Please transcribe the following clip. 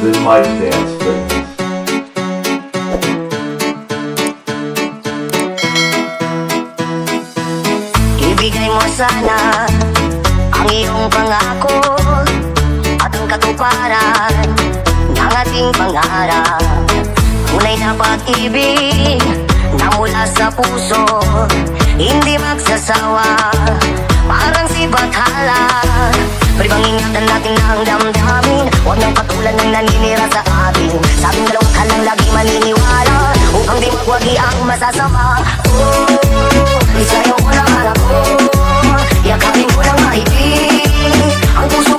the Mike Dance Fitness. Ibigay mo sana ang iyong pangako at ang katuparan ng ating pangarap. Tunay na pag-ibig na mula sa puso, hindi magsasawa, parang si Bathala. Pwede bang ingatan natin ang damdamin? Huwag nang patulan ng naninira sa atin. Sa ating dalawa ka lang lagi maniniwala, upang di magwagi ang masasama. Isayaw ko lang harap ko, yakapin ko lang maibig ang puso